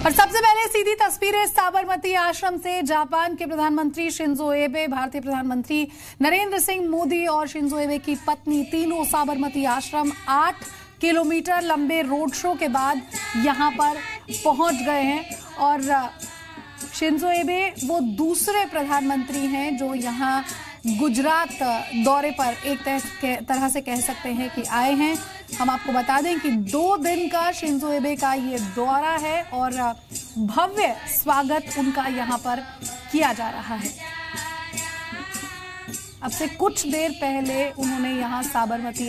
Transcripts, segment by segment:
और सबसे पहले सीधी तस्वीरें साबरमती आश्रम से। जापान के प्रधानमंत्री शिंजो एबे, भारतीय प्रधानमंत्री नरेंद्र सिंह मोदी और शिंजो एबे की पत्नी तीनों साबरमती आश्रम 8 किलोमीटर लंबे रोड शो के बाद यहां पर पहुंच गए हैं। और शिंजो एबे वो दूसरे प्रधानमंत्री हैं जो यहां गुजरात दौरे पर एक तरह से कह सकते हैं कि आए हैं। हम आपको बता दें कि 2 दिन का शिंजो एबे का ये दौरा है और भव्य स्वागत उनका यहां पर किया जा रहा है। अब से कुछ देर पहले उन्होंने यहां साबरमती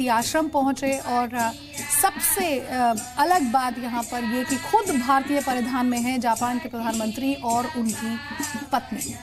आश्रम पहुंचे और सबसे अलग बात यहां पर यह कि खुद भारतीय परिधान में है जापान के प्रधानमंत्री और उनकी पत्नी।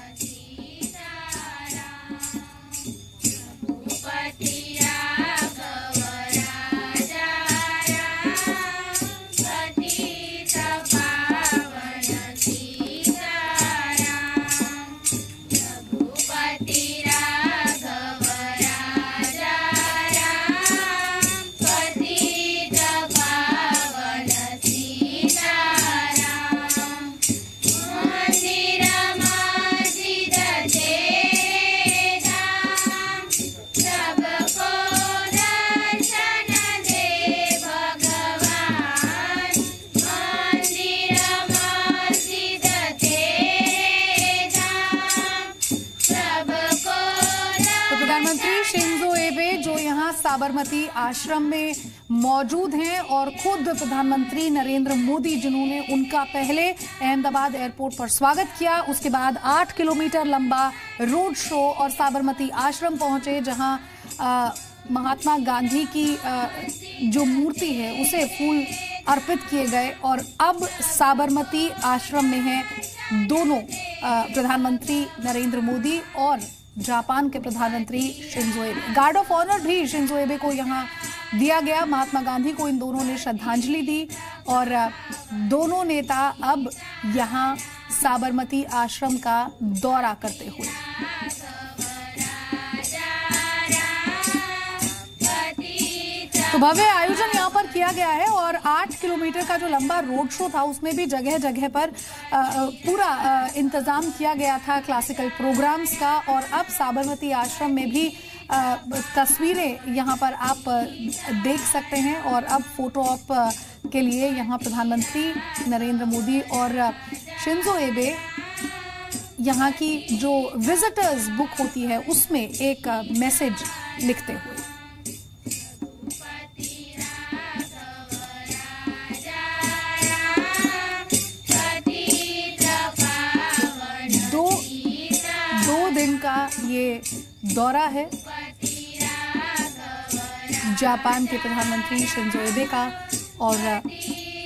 प्रधानमंत्री शिंजो एबे जो यहां साबरमती आश्रम में मौजूद हैं और खुद प्रधानमंत्री नरेंद्र मोदी जिन्होंने उनका पहले अहमदाबाद एयरपोर्ट पर स्वागत किया, उसके बाद 8 किलोमीटर लंबा रोड शो और साबरमती आश्रम पहुंचे जहां महात्मा गांधी की जो मूर्ति है उसे फूल अर्पित किए गए। और अब साबरमती आश्रम में हैं दोनों प्रधानमंत्री नरेंद्र मोदी और जापान के प्रधानमंत्री Shinzo Abe. Guard of honour भी शिंजो एबे को यहां दिया गया। महात्मा गांधी को इन दोनों ने श्रद्धांजलि दी और दोनों नेता अब यहां साबरमती आश्रम का दौरा करते हुए। तो भव्य आयोजन यहां पर किया गया है और 8 किलोमीटर का जो लंबा रोड शो था उसमें भी जगह जगह पर पूरा इंतजाम किया गया था क्लासिकल प्रोग्राम्स का। और अब साबरमती आश्रम में भी तस्वीरें यहां पर आप देख सकते हैं। और अब फोटो ऑप के लिए यहां प्रधानमंत्री नरेंद्र मोदी और शिंजो एबे यहां की जो विजिटर्स बुक होती है उसमें एक मैसेज लिखते हुए। दो दिन का ये दौरा है जापान के प्रधानमंत्री शिंजो एबे का और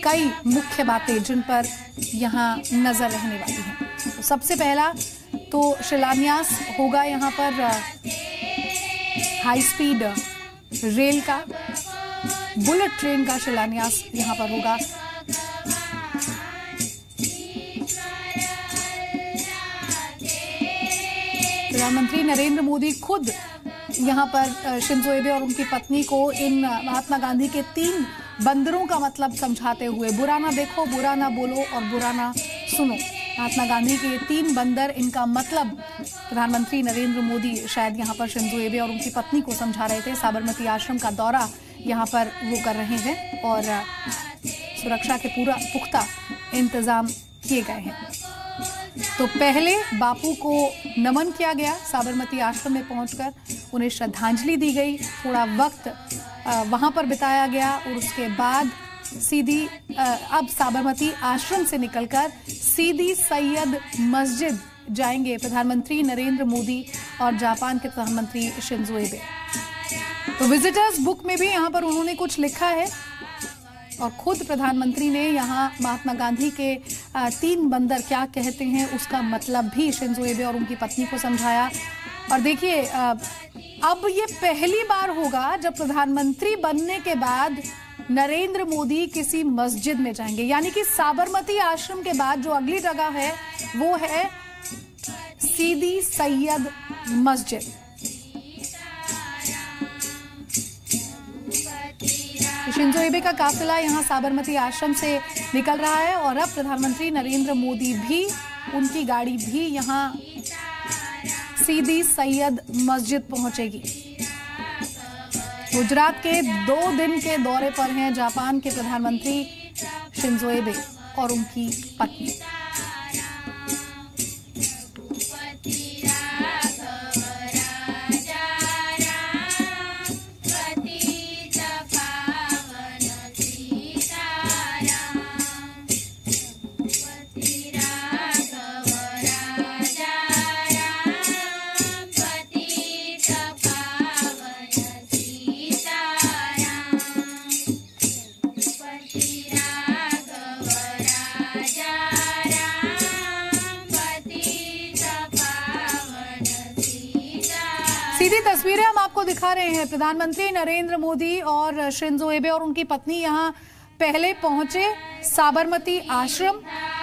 कई मुख्य बातें जिन पर यहाँ नजर रहने वाली हैं। तो सबसे पहला तो शिलान्यास होगा यहाँ पर हाई स्पीड रेल का, बुलेट ट्रेन का शिलान्यास यहाँ पर होगा। प्रधानमंत्री नरेंद्र मोदी खुद यहां पर शिंजो एबे और उनकी पत्नी को इन महात्मा गांधी के 3 बंदरों का मतलब समझाते हुए, बुरा ना देखो, बुरा ना बोलो और बुरा ना सुनो। महात्मा गांधी के 3 बंदर, इनका मतलब प्रधानमंत्री नरेंद्र मोदी शायद यहां पर शिंजो एबे और उनकी पत्नी को समझा रहे थे। साबरमती आश्रम का दौरा यहां पर वो कर रहे हैं और सुरक्षा के पूरा पुख्ता इंतजाम किए गए हैं। तो पहले बापू को नमन किया गया, साबरमती आश्रम में पहुंचकर उन्हें श्रद्धांजलि दी गई, थोड़ा वक्त वहां पर बिताया गया और उसके बाद सीधी अब साबरमती आश्रम से निकलकर सीधी सैयद मस्जिद जाएंगे प्रधानमंत्री नरेंद्र मोदी और जापान के प्रधानमंत्री शिंजो एबे। तो विजिटर्स बुक में भी यहां पर उन्होंने कुछ लिखा है और खुद प्रधानमंत्री ने यहाँ महात्मा गांधी के 3 बंदर क्या कहते हैं उसका मतलब भी शिंजो एबे और उनकी पत्नी को समझाया। और देखिए अब ये पहली बार होगा जब प्रधानमंत्री बनने के बाद नरेंद्र मोदी किसी मस्जिद में जाएंगे, यानी कि साबरमती आश्रम के बाद जो अगली जगह है वो है सीधी सैयद मस्जिद। शिंजो एबे का काफिला यहां साबरमती आश्रम से निकल रहा है और अब प्रधानमंत्री नरेंद्र मोदी भी, उनकी गाड़ी भी यहां सीदी सैयद मस्जिद पहुंचेगी। गुजरात के 2 दिन के दौरे पर हैं जापान के प्रधानमंत्री शिंजो एबे और उनकी पत्नी। सीधी तस्वीरें हम आपको दिखा रहे हैं। प्रधानमंत्री नरेंद्र मोदी और शिंजो एबे और उनकी पत्नी यहां पहले पहुंचे साबरमती आश्रम,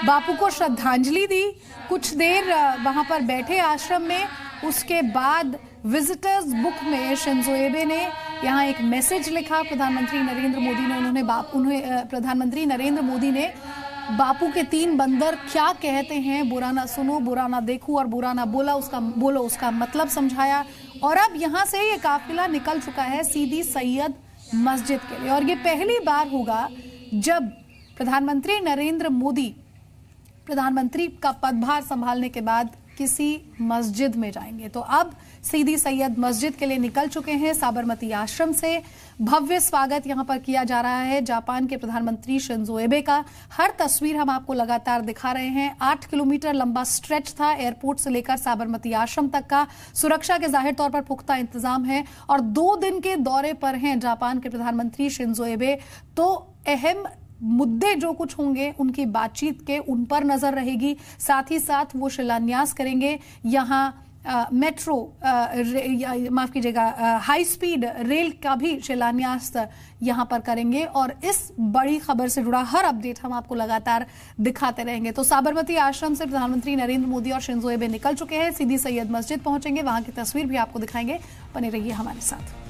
बापू को श्रद्धांजलि दी, कुछ देर वहां पर बैठे आश्रम में। उसके बाद विजिटर्स बुक में शिंजो एबे ने यहां एक मैसेज लिखा प्रधानमंत्री नरेंद्र मोदी ने। प्रधानमंत्री नरेंद्र मोदी ने बापू के 3 बंदर क्या कहते हैं, बुरा ना सुनो, बुरा ना देखो और बुरा ना बोलो उसका मतलब समझाया। और अब यहां से ये काफिला निकल चुका है सीदी सैयद मस्जिद के लिए। और ये पहली बार होगा जब प्रधानमंत्री नरेंद्र मोदी प्रधानमंत्री का पदभार संभालने के बाद किसी मस्जिद में जाएंगे। तो अब सीदी सैयद मस्जिद के लिए निकल चुके हैं साबरमती आश्रम से। भव्य स्वागत यहां पर किया जा रहा है जापान के प्रधानमंत्री शिंजो एबे का। हर तस्वीर हम आपको लगातार दिखा रहे हैं। 8 किलोमीटर लंबा स्ट्रेच था एयरपोर्ट से लेकर साबरमती आश्रम तक का। सुरक्षा के जाहिर तौर पर पुख्ता इंतजाम है और 2 दिन के दौरे पर हैं जापान के प्रधानमंत्री शिंजो एबे। तो अहम मुद्दे जो कुछ होंगे उनकी बातचीत के उन पर नजर रहेगी। साथ ही साथ वो शिलान्यास करेंगे यहां मेट्रो माफ कीजिएगा हाई स्पीड रेल का भी शिलान्यास यहां पर करेंगे। और इस बड़ी खबर से जुड़ा हर अपडेट हम आपको लगातार दिखाते रहेंगे। तो साबरमती आश्रम से प्रधानमंत्री नरेंद्र मोदी और शिंजो एबे निकल चुके हैं, सीदी सैयद मस्जिद पहुंचेंगे, वहां की तस्वीर भी आपको दिखाएंगे। बने रहिए हमारे साथ।